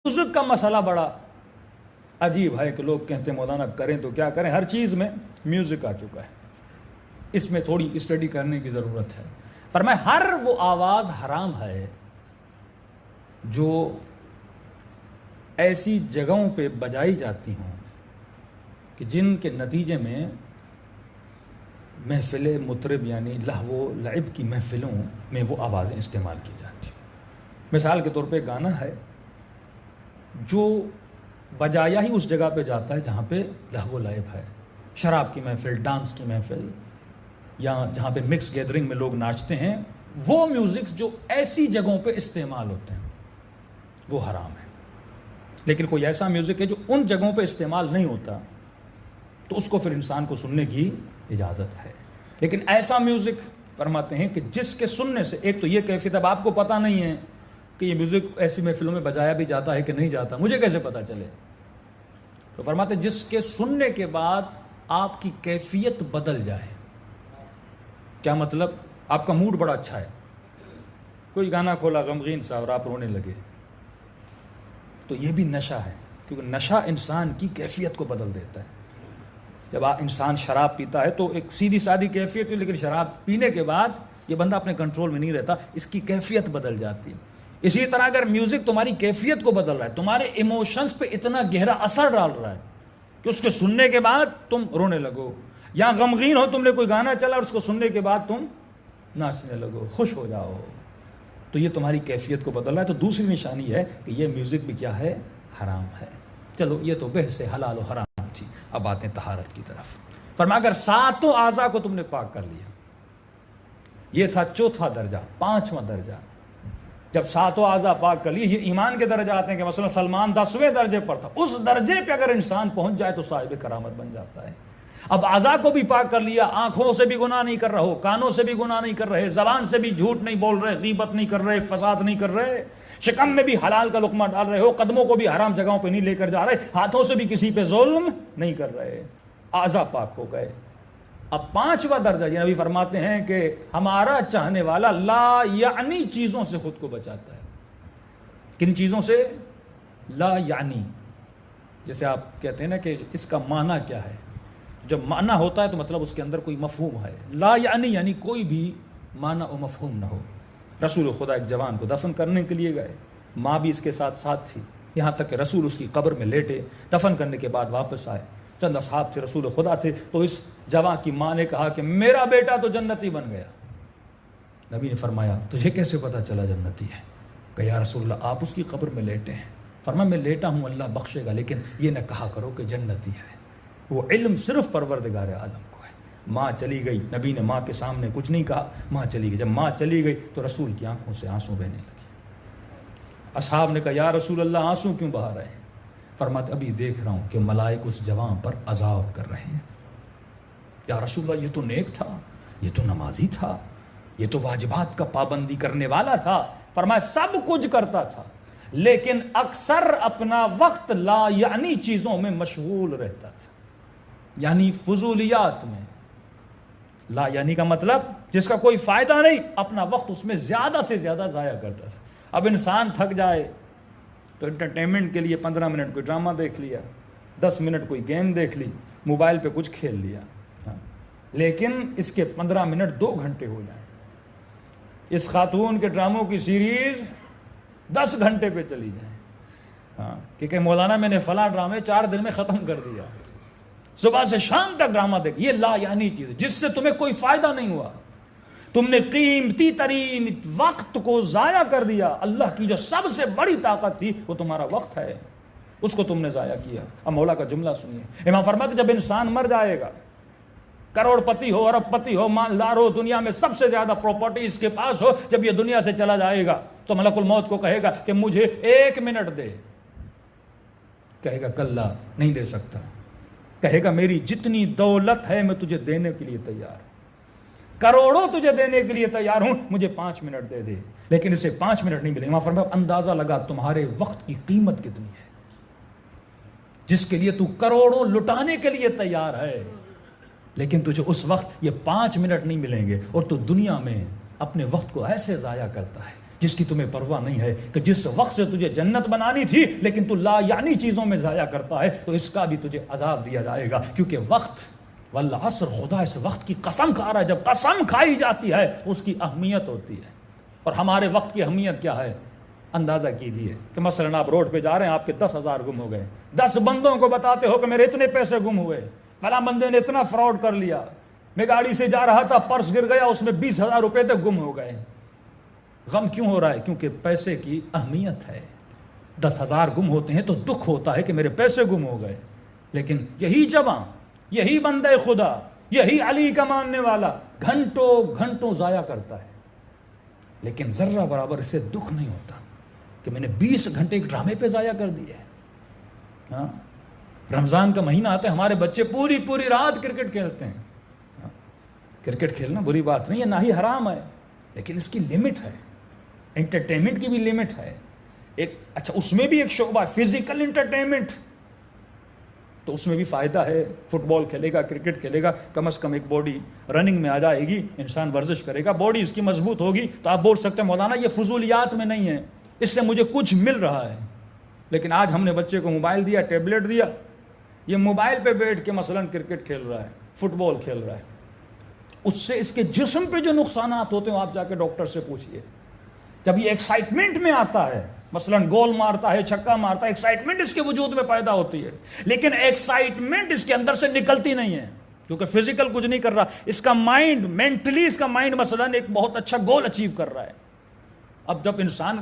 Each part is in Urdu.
میوزک کا مسئلہ بڑا عجیب ہے کہ لوگ کہتے ہیں مولانا کریں تو کیا کریں، ہر چیز میں میوزک آ چکا ہے، اس میں تھوڑی اسٹڈی کرنے کی ضرورت ہے۔ فرمایا ہر وہ آواز حرام ہے جو ایسی جگہوں پہ بجائی جاتی ہوں کہ جن کے نتیجے میں محفل مطرب یعنی لہو و لعب کی محفلوں میں وہ آوازیں استعمال کی جاتی ہیں۔ مثال کے طور پہ گانا ہے جو بجایا ہی اس جگہ پہ جاتا ہے جہاں پہ لہو و لعب ہے، شراب کی محفل، ڈانس کی محفل، یا جہاں پہ مکس گیدرنگ میں لوگ ناچتے ہیں، وہ میوزکس جو ایسی جگہوں پہ استعمال ہوتے ہیں وہ حرام ہے۔ لیکن کوئی ایسا میوزک ہے جو ان جگہوں پہ استعمال نہیں ہوتا تو اس کو پھر انسان کو سننے کی اجازت ہے۔ لیکن ایسا میوزک فرماتے ہیں کہ جس کے سننے سے ایک تو یہ کیفیت، اب آپ کو پتہ نہیں ہے کہ یہ میوزک ایسی محفلوں میں بجایا بھی جاتا ہے کہ نہیں جاتا، مجھے کیسے پتہ چلے؟ تو فرماتے ہیں جس کے سننے کے بعد آپ کی کیفیت بدل جائے۔ کیا مطلب؟ آپ کا موڈ بڑا اچھا ہے، کوئی گانا کھولا غمگین سا اور آپ رونے لگے، تو یہ بھی نشہ ہے، کیونکہ نشہ انسان کی کیفیت کو بدل دیتا ہے۔ جب انسان شراب پیتا ہے تو ایک سیدھی سادھی کیفیت ہے، لیکن شراب پینے کے بعد یہ بندہ اپنے کنٹرول میں نہیں رہتا، اس کی کیفیت بدل جاتی ہے۔ اسی طرح اگر میوزک تمہاری کیفیت کو بدل رہا ہے، تمہارے ایموشنز پہ اتنا گہرا اثر ڈال رہا ہے کہ اس کے سننے کے بعد تم رونے لگو، یا غمگین ہو، تم نے کوئی گانا چلا اور اس کو سننے کے بعد تم ناچنے لگو، خوش ہو جاؤ، تو یہ تمہاری کیفیت کو بدل رہا ہے۔ تو دوسری نشانی ہے کہ یہ میوزک بھی کیا ہے؟ حرام ہے۔ چلو یہ تو بحث حلال و حرام تھی، اب آتے ہیں طہارت کی طرف۔ فرمایا اگر ساتوں اعضاء کو تم نے پاک کر لیا، یہ تھا چوتھا درجہ، پانچواں درجہ۔ جب ساتوں اعضاء پاک کر لیے، یہ ایمان کے درجہ آتے ہیں کہ مثلا سلمان 10ویں درجے پر تھا، اس درجے پہ اگر انسان پہنچ جائے تو صاحب کرامت بن جاتا ہے۔ اب اعضاء کو بھی پاک کر لیا، آنکھوں سے بھی گناہ نہیں کر رہے ہو، کانوں سے بھی گناہ نہیں کر رہے، زبان سے بھی جھوٹ نہیں بول رہے، غیبت نہیں کر رہے، فساد نہیں کر رہے، شکم میں بھی حلال کا لقمہ ڈال رہے ہو، قدموں کو بھی حرام جگہوں پہ نہیں لے کر جا رہے، ہاتھوں سے بھی کسی پہ ظلم نہیں کر رہے، اعضاء پاک ہو گئے۔ اب پانچواں درجہ یہ نبی فرماتے ہیں کہ ہمارا چاہنے والا لا یعنی چیزوں سے خود کو بچاتا ہے۔ کن چیزوں سے؟ لا یعنی، جیسے آپ کہتے ہیں نا کہ اس کا معنی کیا ہے، جب معنی ہوتا ہے تو مطلب اس کے اندر کوئی مفہوم ہے۔ لا یعنی کوئی بھی معنی و مفہوم نہ ہو۔ رسول خدا ایک جوان کو دفن کرنے کے لیے گئے، ماں بھی اس کے ساتھ تھی، یہاں تک کہ رسول اس کی قبر میں لیٹے، دفن کرنے کے بعد واپس آئے، چند اصحاب تھے، رسول خدا تھے، تو اس جوان کی ماں نے کہا کہ میرا بیٹا تو جنتی بن گیا۔ نبی نے فرمایا تجھے کیسے پتا چلا جنتی ہے؟ کہ یا رسول اللہ آپ اس کی قبر میں لیٹے ہیں۔ فرمایا میں لیٹا ہوں، اللہ بخشے گا، لیکن یہ نہ کہا کرو کہ جنتی ہے، وہ علم صرف پروردگار عالم کو ہے۔ ماں چلی گئی، نبی نے ماں کے سامنے کچھ نہیں کہا، ماں چلی گئی۔ جب ماں چلی گئی تو رسول کی آنکھوں سے آنسو بہنے لگے۔ اصحاب نے کہا یا رسول اللہ آنسو کیوں بہا رہے ہیں؟ فرماتے ابھی دیکھ رہا ہوں کہ ملائک اس جوان پر عذاب کر رہے ہیں۔ یا رسول اللہ یہ تو نیک تھا، یہ تو نمازی تھا، یہ تو واجبات کا پابندی کرنے والا تھا۔ فرمایا سب کچھ کرتا تھا، لیکن اکثر اپنا وقت لا یعنی چیزوں میں مشغول رہتا تھا، یعنی فضولیات میں۔ لا یعنی کا مطلب جس کا کوئی فائدہ نہیں، اپنا وقت اس میں زیادہ سے زیادہ ضائع کرتا تھا۔ اب انسان تھک جائے تو انٹرٹینمنٹ کے لیے 15 منٹ کوئی ڈرامہ دیکھ لیا، 10 منٹ کوئی گیم دیکھ لی، موبائل پہ کچھ کھیل لیا، لیکن اس کے 15 منٹ 2 گھنٹے ہو جائیں۔ اس خاتون کے ڈراموں کی سیریز 10 گھنٹے پہ چلی جائیں، کیونکہ مولانا میں نے فلاں ڈرامے 4 دن میں ختم کر دیا، صبح سے شام تک ڈرامہ دیکھ۔ یہ لا یعنی چیز ہے جس سے تمہیں کوئی فائدہ نہیں ہوا، تم نے قیمتی ترین وقت کو ضائع کر دیا۔ اللہ کی جو سب سے بڑی طاقت تھی وہ تمہارا وقت ہے، اس کو تم نے ضائع کیا۔ اب مولا کا جملہ سنیے، امام فرماتے جب انسان مر جائے گا، کروڑ پتی ہو، ارب پتی ہو، مالدار ہو، دنیا میں سب سے زیادہ پراپرٹی اس کے پاس ہو، جب یہ دنیا سے چلا جائے گا تو ملک الموت کو کہے گا کہ مجھے 1 منٹ دے، کہے گا کلا نہیں دے سکتا، کہے گا میری جتنی دولت ہے میں تجھے دینے کے لیے تیار ہوں، کروڑوں تجھے دینے کے لیے تیار ہوں، مجھے 5 منٹ دے دے، لیکن اسے 5 منٹ نہیں ملے۔ امام فرمایا اندازہ لگا تمہارے وقت کی قیمت کتنی ہے، جس کے لیے تو کروڑوں لٹانے کے لیے تیار ہے، لیکن تجھے اس وقت یہ 5 منٹ نہیں ملیں گے، اور تو دنیا میں اپنے وقت کو ایسے ضائع کرتا ہے جس کی تمہیں پرواہ نہیں ہے کہ جس وقت سے تجھے جنت بنانی تھی لیکن تو لا یعنی چیزوں میں ضائع کرتا ہے، تو اس کا بھی تجھے عذاب دیا جائے گا، کیونکہ وقت والعصر، خدا اس وقت کی قسم کھا رہا ہے. جب قسم کھائی جاتی ہے تو اس کی اہمیت ہوتی ہے. اور ہمارے وقت کی اہمیت کیا ہے؟ اندازہ کیجئے کہ مثلا آپ روڈ پہ جا رہے ہیں، آپ کے 10,000 گم ہو گئے، 10 بندوں کو بتاتے ہو کہ میرے اتنے پیسے گم ہوئے، فلاں بندے نے اتنا فراڈ کر لیا، میں گاڑی سے جا رہا تھا پرس گر گیا، اس میں 20,000 روپے تک گم ہو گئے. غم کیوں ہو رہا ہے؟ کیونکہ پیسے کی اہمیت ہے. 10,000 گم ہوتے ہیں تو دکھ ہوتا ہے کہ میرے پیسے گم ہو گئے، لیکن یہی جوان، یہی بندے خدا، یہی علی کا ماننے والا گھنٹوں ضائع کرتا ہے، لیکن ذرہ برابر اسے دکھ نہیں ہوتا کہ میں نے 20 گھنٹے ایک ڈرامے پہ ضائع کر دیے. ہاں، رمضان کا مہینہ آتا ہے، ہمارے بچے پوری رات کرکٹ کھیلتے ہیں. کرکٹ کھیلنا بری بات نہیں ہے، نہ ہی حرام ہے، لیکن اس کی لمٹ ہے. انٹرٹینمنٹ کی بھی لمٹ ہے. اچھا اس میں بھی ایک شعبہ فزیکل انٹرٹینمنٹ، تو اس میں بھی فائدہ ہے. فٹ بال کھیلے گا، کرکٹ کھیلے گا، کم از کم ایک باڈی رننگ میں آ جائے گی، انسان ورزش کرے گا، باڈی اس کی مضبوط ہوگی. تو آپ بول سکتے ہیں مولانا یہ فضولیات میں نہیں ہے، اس سے مجھے کچھ مل رہا ہے. لیکن آج ہم نے بچے کو موبائل دیا، ٹیبلٹ دیا، یہ موبائل پہ بیٹھ کے مثلا کرکٹ کھیل رہا ہے، فٹ بال کھیل رہا ہے. اس سے اس کے جسم پہ جو نقصانات ہوتے ہیں آپ جا کے ڈاکٹر سے پوچھئے. جب یہ ایکسائٹمنٹ میں آتا ہے، مثلا گول مارتا ہے، چھکا مارتا ہے، ایکسائٹمنٹ اس کے وجود میں پیدا ہوتی ہے، لیکن ایکسائٹمنٹ اس کے اندر سے نکلتی نہیں ہے کیونکہ فزیکل کچھ نہیں کر رہا. اس کا مائنڈ، مینٹلی اس کا مائنڈ مثلا ایک بہت اچھا گول اچیو کر رہا ہے. اب جب انسان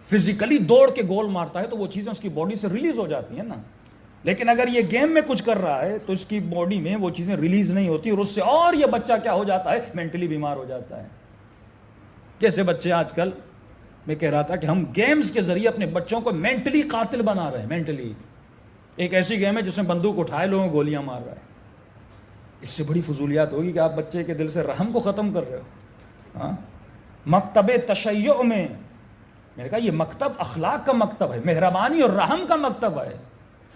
فزیکلی دوڑ کے گول مارتا ہے تو وہ چیزیں اس کی باڈی سے ریلیز ہو جاتی ہیں نا، لیکن اگر یہ گیم میں کچھ کر رہا ہے تو اس کی باڈی میں وہ چیزیں ریلیز نہیں ہوتی، اور اس سے اور یہ بچہ کیا ہو جاتا ہے؟ مینٹلی بیمار ہو جاتا ہے. جیسے بچے آج کل، میں کہہ رہا تھا کہ ہم گیمز کے ذریعے اپنے بچوں کو مینٹلی قاتل بنا رہے ہیں. مینٹلی ایک ایسی گیم ہے جس میں بندوق اٹھائے لوگوں گولیاں مار رہا ہے. اس سے بڑی فضولیات ہوگی کہ آپ بچے کے دل سے رحم کو ختم کر رہے ہو. ہاں، مکتب تشیع میں نے کہا یہ مکتب اخلاق کا مکتب ہے، مہربانی اور رحم کا مکتب ہے.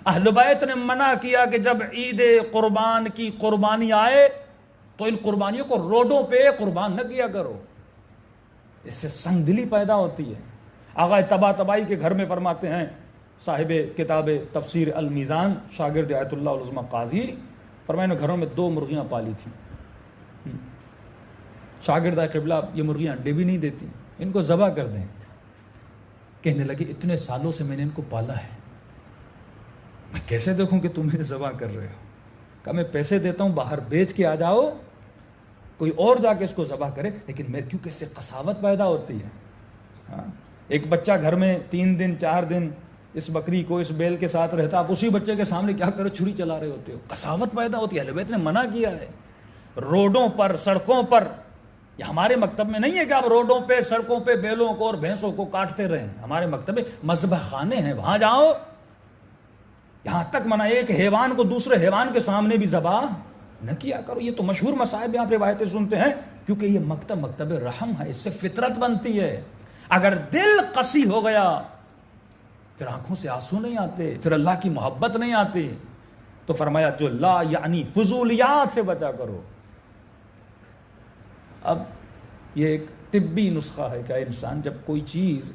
اہل بیت نے منع کیا کہ جب عید قربان کی قربانی آئے تو ان قربانیوں کو روڈوں پہ قربان نہ کیا کرو، اس سے سنگ دلی پیدا ہوتی ہے. آغا طباطبائی کے گھر میں فرماتے ہیں صاحب کتاب تفسیر المیزان، شاگرد آیت اللہ العظمی قاضی، فرمایا نے گھروں میں 2 مرغیاں پالی تھیں. شاگرد قبلہ یہ مرغیاں انڈے بھی نہیں دیتی، ان کو ذبح کر دیں. کہنے لگے اتنے سالوں سے میں نے ان کو پالا ہے، میں کیسے دیکھوں کہ تم انہیں ذبح کر رہے ہو؟ کہا میں پیسے دیتا ہوں، باہر بیچ کے آ جاؤ، کوئی اور جا کے اس کو ذبح کرے، لیکن میں کیونکہ اس سے قساوت پیدا ہوتی ہے. ہاں، ایک بچہ گھر میں 3 دن 4 دن اس بکری کو، اس بیل کے ساتھ رہتا، آپ اسی بچے کے سامنے کیا کرو؟ چھری چلا رہے ہوتے ہو. قساوت پیدا ہوتی ہے. اہل بیت نے منع کیا ہے. روڈوں پر، سڑکوں پر، یہ ہمارے مکتب میں نہیں ہے کہ آپ روڈوں پہ سڑکوں پہ بیلوں کو اور بھینسوں کو کاٹتے رہیں. ہمارے مکتب میں مذبح خانے ہیں، وہاں جاؤ. یہاں تک منع ایک حیوان کو دوسرے حیوان کے سامنے بھی ذبح نہ کیا کرو. یہ تو مشہور مصائب آپ روایتیں سنتے ہیں، کیونکہ یہ مکتب رحم ہے، اس سے فطرت بنتی ہے. اگر دل قسی ہو گیا پھر آنکھوں سے آنسو نہیں آتے، پھر اللہ کی محبت نہیں آتی. تو فرمایا جو لا یعنی فضولیات سے بچا کرو. اب یہ ایک طبی نسخہ ہے کہ انسان جب کوئی چیز،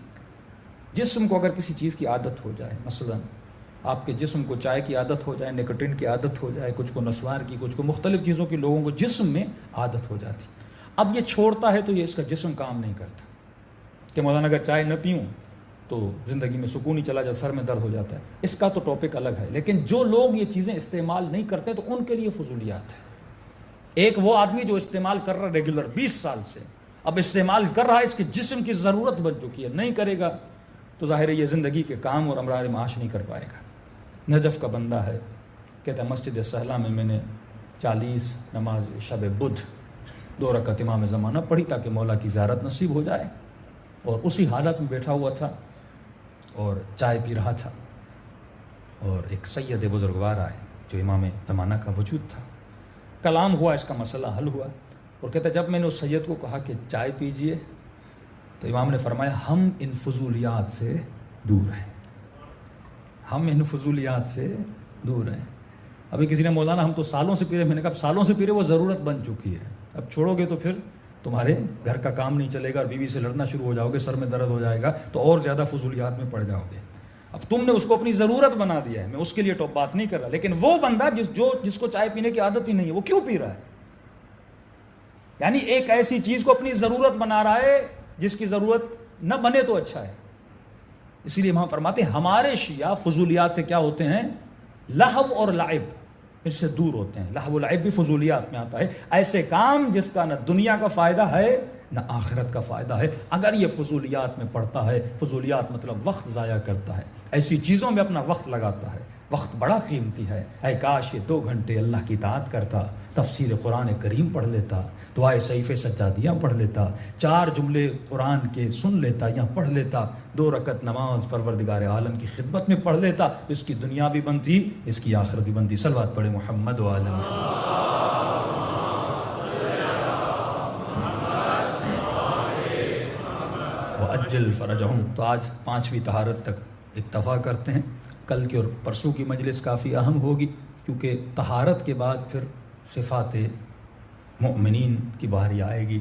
جسم کو اگر کسی چیز کی عادت ہو جائے، مثلا آپ کے جسم کو چائے کی عادت ہو جائے، نکوٹین کی عادت ہو جائے، کچھ کو نسوار کی، کچھ کو مختلف چیزوں کی، لوگوں کو جسم میں عادت ہو جاتی. اب یہ چھوڑتا ہے تو یہ اس کا جسم کام نہیں کرتا کہ مولانا اگر چائے نہ پیوں تو زندگی میں سکون ہی چلا جاتا، سر میں درد ہو جاتا ہے. اس کا تو ٹاپک الگ ہے، لیکن جو لوگ یہ چیزیں استعمال نہیں کرتے تو ان کے لیے فضولیات ہے. ایک وہ آدمی جو استعمال کر رہا ہے ریگولر 20 سال سے، اب استعمال کر رہا ہے، اس کے جسم کی ضرورت بن چکی ہے، نہیں کرے گا تو ظاہر ہے یہ زندگی کے کام اور امرار معاش نہیں کر پائے گا. نجف کا بندہ ہے، کہتا ہے مسجد سہلہ میں نے 40 نماز شب بدھ 2 رکعت امام زمانہ پڑھی تاکہ مولا کی زیارت نصیب ہو جائے، اور اسی حالت میں بیٹھا ہوا تھا اور چائے پی رہا تھا، اور ایک سید بزرگوار آئے جو امام زمانہ کا وجود تھا. کلام ہوا، اس کا مسئلہ حل ہوا، اور کہتا ہے جب میں نے اس سید کو کہا کہ چائے پیجئے تو امام نے فرمایا ہم ان فضولیات سے دور ہیں، ہم ان فضولیات سے دور ہیں. ابھی کسی نے مولانا ہم تو سالوں سے پی رہے، میں نے کہا اب سالوں سے پی رہے وہ ضرورت بن چکی ہے، اب چھوڑو گے تو پھر تمہارے گھر کا کام نہیں چلے گا اور بیوی سے لڑنا شروع ہو جاؤ گے، سر میں درد ہو جائے گا تو اور زیادہ فضولیات میں پڑ جاؤ گے۔ اب تم نے اس کو اپنی ضرورت بنا دیا ہے، میں اس کے لیے تو بات نہیں کر رہا، لیکن وہ بندہ جس کو چائے پینے کی عادت ہی نہیں ہے، وہ کیوں پی رہا ہے؟ یعنی ایک ایسی چیز کو اپنی ضرورت بنا رہا ہے جس کی ضرورت نہ بنے تو اچھا ہے۔ اسی لیے ہم فرماتے ہیں ہمارے شیعہ فضولیات سے کیا ہوتے ہیں؟ لہو اور لعب، اس سے دور ہوتے ہیں۔ لہو و لعب بھی فضولیات میں آتا ہے، ایسے کام جس کا نہ دنیا کا فائدہ ہے نہ آخرت کا فائدہ ہے، اگر یہ فضولیات میں پڑتا ہے، فضولیات مطلب وقت ضائع کرتا ہے، ایسی چیزوں میں اپنا وقت لگاتا ہے، وقت بڑا قیمتی ہے۔ اے کاش یہ 2 گھنٹے اللہ کی اطاعت کرتا، تفسیر قرآن کریم پڑھ لیتا، دعائے صحیفے سجادیاں پڑھ لیتا، 4 جملے قرآن کے سن لیتا یا پڑھ لیتا، 2 رکعت نماز پروردگار عالم کی خدمت میں پڑھ لیتا، اس کی دنیا بھی بنتی، اس کی آخرت بھی بنتی۔ صلوات پڑھے محمد و آل محمد۔ وَأَجِّلْ فَرَجَهُمْ۔ تو آج 5ویں طہارت تک اکتفا کرتے ہیں، کل کے اور پرسوں کی مجلس کافی اہم ہوگی، کیونکہ طہارت کے بعد پھر صفات مؤمنین کی باری آئے گی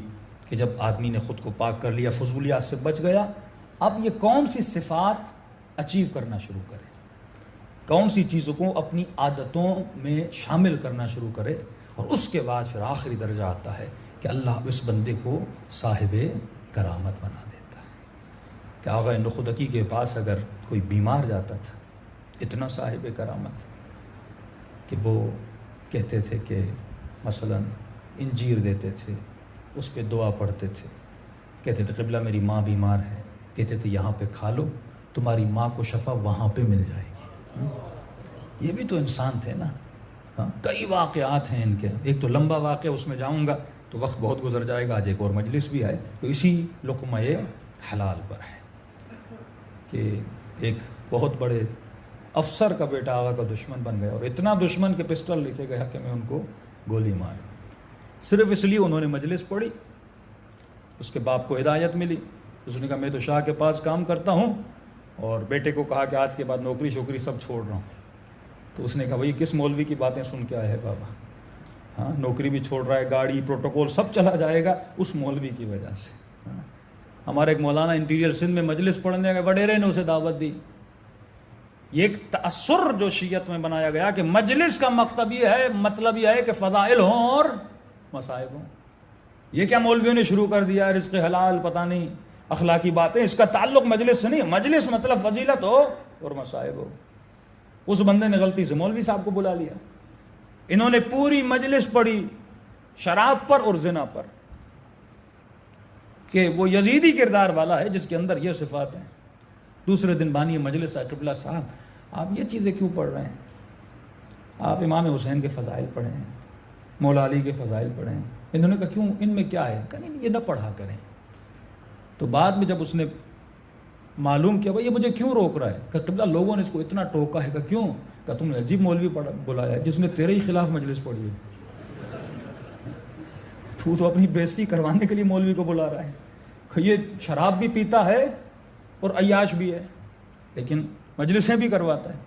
کہ جب آدمی نے خود کو پاک کر لیا، فضولیات سے بچ گیا، اب یہ کون سی صفات اچیو کرنا شروع کرے، کون سی چیزوں کو اپنی عادتوں میں شامل کرنا شروع کرے، اور اس کے بعد پھر آخری درجہ آتا ہے کہ اللہ اس بندے کو صاحب کرامت بنا دیتا ہے۔ کہ آغا نخدکی کے پاس اگر کوئی بیمار جاتا تھا، اتنا صاحب کرامت کہ وہ کہتے تھے کہ مثلا انجیر دیتے تھے، اس پہ دعا پڑھتے تھے، کہتے تھے قبلہ میری ماں بیمار ہے، کہتے تھے یہاں پہ کھا لو، تمہاری ماں کو شفا وہاں پہ مل جائے گی۔ یہ بھی تو انسان تھے نا۔ ہاں، کئی واقعات ہیں ان کے، ایک تو لمبا واقعہ، اس میں جاؤں گا تو وقت بہت گزر جائے گا، آج ایک اور مجلس بھی ہے، تو اسی لقمہ حلال پر ہے کہ ایک بہت بڑے افسر کا بیٹا آغا کا دشمن بن گیا، اور اتنا دشمن کہ پسٹل لے کے گیا کہ میں ان کو گولی ماروں، صرف اس لیے انہوں نے مجلس پڑھی، اس کے باپ کو ہدایت ملی، اس نے کہا میں تو شاہ کے پاس کام کرتا ہوں، اور بیٹے کو کہا کہ آج کے بعد نوکری شوکری سب چھوڑ رہا ہوں، تو اس نے کہا بھائی کس مولوی کی باتیں سن کے آئے ہے بابا، ہاں نوکری بھی چھوڑ رہا ہے، گاڑی پروٹوکول سب چلا جائے گا اس مولوی کی وجہ سے۔ ہمارے ایک مولانا انٹیریئر سندھ میں مجلس پڑھنے گئے، وڈیرے نے اسے دعوت دی۔ یہ ایک تأثر جو شیعت میں بنایا گیا کہ مجلس کا مطلب یہ ہے کہ فضائل ہوں اور مصائب ہوں۔ یہ کیا مولویوں نے شروع کر دیا، رزق حلال پتہ نہیں اخلاقی باتیں، اس کا تعلق مجلس سے نہیں، مجلس مطلب فضیلت ہو اور مصائب ہو۔ اس بندے نے غلطی سے مولوی صاحب کو بلا لیا، انہوں نے پوری مجلس پڑھی شراب پر اور زنا پر، کہ وہ یزیدی کردار والا ہے جس کے اندر یہ صفات ہیں۔ دوسرے دن بانی مجلس آئے، قبلہ صاحب آپ یہ چیزیں کیوں پڑھ رہے ہیں؟ آپ امام حسین کے فضائل پڑھیں ہیں، مولا علی کے فضائل پڑھیں ہیں۔ انہوں نے کہا کیوں، ان میں کیا ہے؟ کہا نہیں یہ نہ پڑھا کریں۔ تو بعد میں جب اس نے معلوم کیا بھائی یہ مجھے کیوں روک رہا ہے، کہ قبلہ لوگوں نے اس کو اتنا ٹوکا ہے، کہ کیوں؟ کہ تم نے عجیب مولوی بلایا ہے جس نے تیرے ہی خلاف مجلس پڑھی ہے، تو اپنی بےزتی کروانے کے لیے مولوی کو بلا رہا ہے۔ یہ شراب بھی پیتا ہے اور عیاش بھی ہے، لیکن مجلسیں بھی کرواتا ہے۔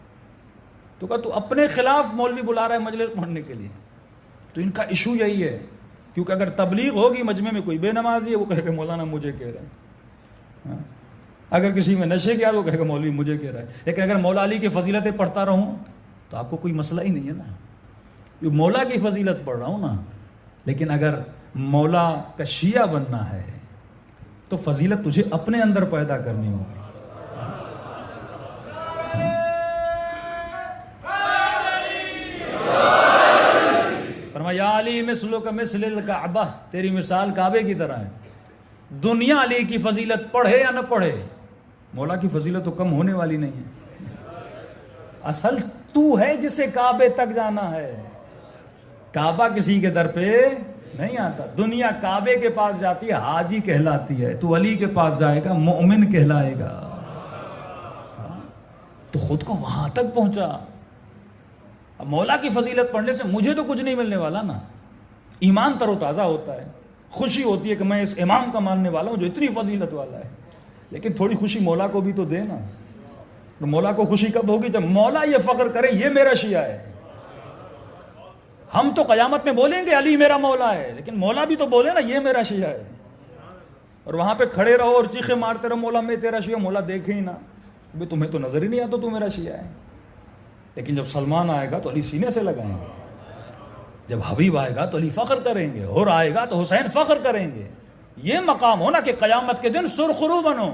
تو کہا تو اپنے خلاف مولوی بلا رہا ہے مجلس پڑھنے کے لیے۔ تو ان کا ایشو یہی ہے، کیونکہ اگر تبلیغ ہوگی مجمع میں کوئی بے نمازی ہے وہ کہے کہ مولانا مجھے کہہ رہے ہیں، اگر کسی میں نشے کیا وہ کہے کہ مولوی مجھے کہہ رہا ہے۔ لیکن اگر مولا علی کی فضیلتیں پڑھتا رہوں تو آپ کو کوئی مسئلہ ہی نہیں ہے نا، یہ مولا کی فضیلت پڑھ رہا ہوں نا۔ لیکن اگر مولا کا شیعہ بننا ہے تو فضیلت تجھے اپنے اندر پیدا کرنی ہوگی۔ فرمایا یا علی مثلک مثل الکعبہ، تیری مثال کعبے کی طرح ہے۔ دنیا علی کی فضیلت پڑھے یا نہ پڑھے، مولا کی فضیلت تو کم ہونے والی نہیں ہے۔ اصل تو ہے جسے کعبے تک جانا ہے، کعبہ کسی کے در پہ نہیں آتا۔ دنیا کعبے کے پاس جاتی ہے حاجی کہلاتی ہے، تو علی کے پاس جائے گا مومن کہلائے گا۔ تو خود کو وہاں تک پہنچا۔ اب مولا کی فضیلت پڑھنے سے مجھے تو کچھ نہیں ملنے والا نا، ایمان تر و تازہ ہوتا ہے، خوشی ہوتی ہے کہ میں اس امام کا ماننے والا ہوں جو اتنی فضیلت والا ہے، لیکن تھوڑی خوشی مولا کو بھی تو دے نا۔ تو مولا کو خوشی کب ہوگی؟ جب مولا یہ فخر کرے یہ میرا شیعہ ہے۔ ہم تو قیامت میں بولیں گے علی میرا مولا ہے، لیکن مولا بھی تو بولے نا یہ میرا شیعہ ہے، اور وہاں پہ کھڑے رہو اور چیخے مارتے رہو مولا میں تیرا شیعہ، مولا دیکھے ہی نہ، تمہیں تو نظر ہی نہیں آتا تو میرا شیعہ ہے۔ لیکن جب سلمان آئے گا تو علی سینے سے لگائیں گے، جب حبیب آئے گا تو علی فخر کریں گے، اور آئے گا تو حسین فخر کریں گے۔ یہ مقام ہونا کہ قیامت کے دن سرخرو بنو۔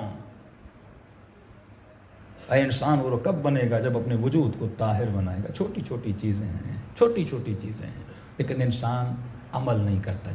اے انسان وہ کب بنے گا جب اپنے وجود کو طاہر بنائے گا۔ چھوٹی چھوٹی چیزیں ہیں، چھوٹی چھوٹی چیزیں ہیں، لیکن انسان عمل نہیں کرتا۔